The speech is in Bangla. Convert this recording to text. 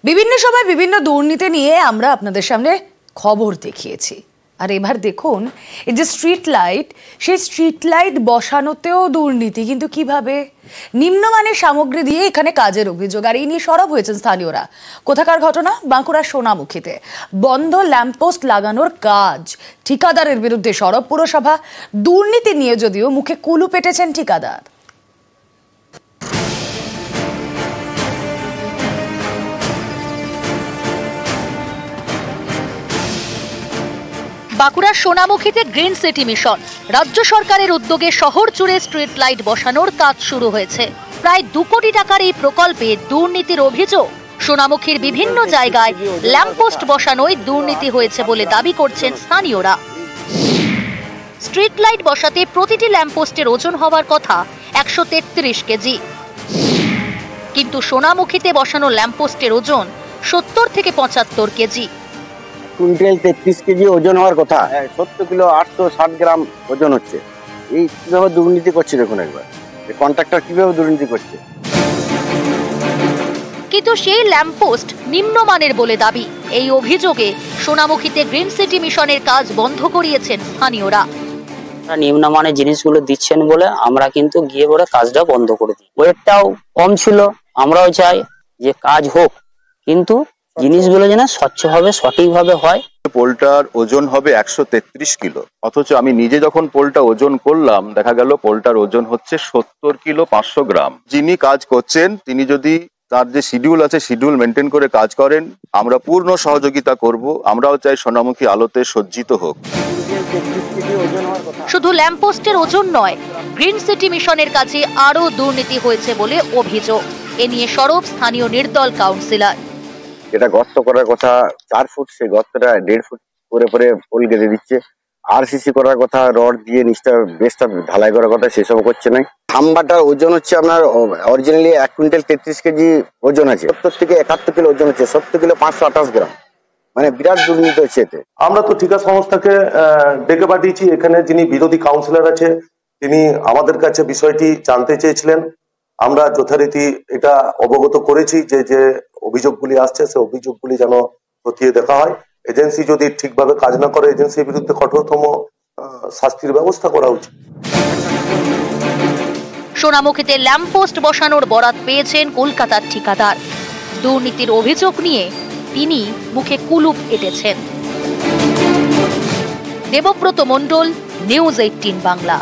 বিভিন্ন সময় বিভিন্ন দুর্নীতি নিয়ে আমরা আপনাদের সামনে খবর দেখিয়েছি। আর এবার দেখুন, এই যে স্ট্রিট লাইট, সেই স্ট্রিট লাইট বসানোতেও দুর্নীতি। কিন্তু কিভাবে? নিম্নমানের সামগ্রী দিয়ে এখানে কাজের অভিযোগ, আর এই নিয়ে সরব হয়েছেন স্থানীয়রা। কোথাকার ঘটনা? বাঁকুড়ার সোনামুখীতে বন্ধ ল্যাম্পপোস্ট লাগানোর কাজ, ঠিকাদারের বিরুদ্ধে সরব পুরসভা। দুর্নীতি নিয়ে যদিও মুখে কুলু পেটেছেন ঠিকাদার। বাঁকুড়ার সোনামুখীতে গ্রিন সিটি মিশন রাজ্য সরকারের উদ্যোগে শহর জুড়ে স্ট্রিট লাইট বসানোর কাজ শুরু হয়েছে। প্রায় 2 কোটি টাকার এই প্রকল্পে দুর্নীতির অভিযোগ। সোনামুখীর বিভিন্ন জায়গায় ল্যাম্পপোস্ট বসানোয় দুর্নীতি হয়েছে বলে দাবি করছেন স্থানীয়রা। স্ট্রিট লাইট বসাতে প্রতিটি ল্যাম্পপোস্টের ওজন হওয়ার কথা 133 কেজি, কিন্তু সোনামুখীতে বসানো ল্যাম্পপোস্টের ওজন 70 থেকে 75 কেজি। কুইন্টাল 33 কেজি ওজন হওয়ার কথা, 70 কিলো 860 গ্রাম ওজন হচ্ছে। এই কিভাবে দুর্নীতি করছে দেখুন একবার, কন্ট্রাক্টর কিভাবে দুর্নীতি করছে। কিন্তু সেই ল্যাম্পপোস্ট নিম্নমানের বলে দাবি। এই অভিযোগে সোনামুখীতে গ্রিন সিটি মিশনের কাজ বন্ধ করিয়েছেন স্থানীয়রা। নিম্নমানের জিনিসগুলো দিচ্ছেন বলে আমরা কিন্তু গিয়ে পরে কাজটা বন্ধ করে দিই। ওয়েটটাও কম ছিল, আমরাও চাই যে কাজ হোক, কিন্তু জিনিসগুলো যেন স্বচ্ছভাবে সঠিকভাবে হয়। পোলটার ওজন হবে 133 কিলো, অথচ আমি নিজে যখন পোলটা ওজন করলাম দেখা গেল পোলটার ওজন হচ্ছে 70 কিলো 500 গ্রাম। যিনি কাজ করছেন তিনি যদি তার যে শিডিউল আছে শিডিউল মেনটেন করে কাজ করেন, আমরা পূর্ণ সহযোগিতা করব। আমরাও চাই সোনামুখী আলোতে সজ্জিত হোক। শুধু ল্যাম্পপোস্টের ওজন নয়, গ্রিন সিটি মিশনের কাছে আরো দুর্নীতি হয়েছে বলে অভিযোগ। এ নিয়ে সরব স্থানীয় নির্দল কাউন্সিলর। এটা গর্ত করার কথা 4 ফুট, সেই গর্তটা 1.5 ফুট করে পরে পোল গেঁথে দিচ্ছে। আরসিসি করার কথা, রড দিয়ে নিচটা বেসটা ঢালাই করার কথা, সেসব করছে না। খাম্বাটার ওজন হচ্ছে আপনার অরিজিনালি 1 কুইন্টাল 33 কেজি ওজন আছে, 70 থেকে 71 কিলো ওজন হচ্ছে, 70 কিলো 528 গ্রাম। মানে বিরাট দুর্নীতি হচ্ছে এতে। আমরা তো ঠিকা সংস্থাকে ডেকে পাঠিয়েছি। এখানে যিনি বিরোধী কাউন্সিলর আছে তিনি আমাদের কাছে বিষয়টি জানতে চেয়েছিলেন। আমরা যথারীতি এটা অবগত করেছি যে যে অভিযোগগুলি আসছে সে অভিযোগগুলি যেন খতিয়ে দেখা হয়। এজেন্সি যদি ঠিকভাবে কাজ না করে, এজেন্সির বিরুদ্ধে কঠোরতম শাস্তির ব্যবস্থা করা উচিত। সোনামুখীতে ল্যাম্পপোস্ট বসানোর বরাত পেয়েছেন কলকাতার ঠিকাদার। দুর্নীতির অভিযোগ নিয়ে তিনি মুখে কুলুপ এঁটেছেন। দেবব্রত মণ্ডল, নিউজ 18 বাংলা।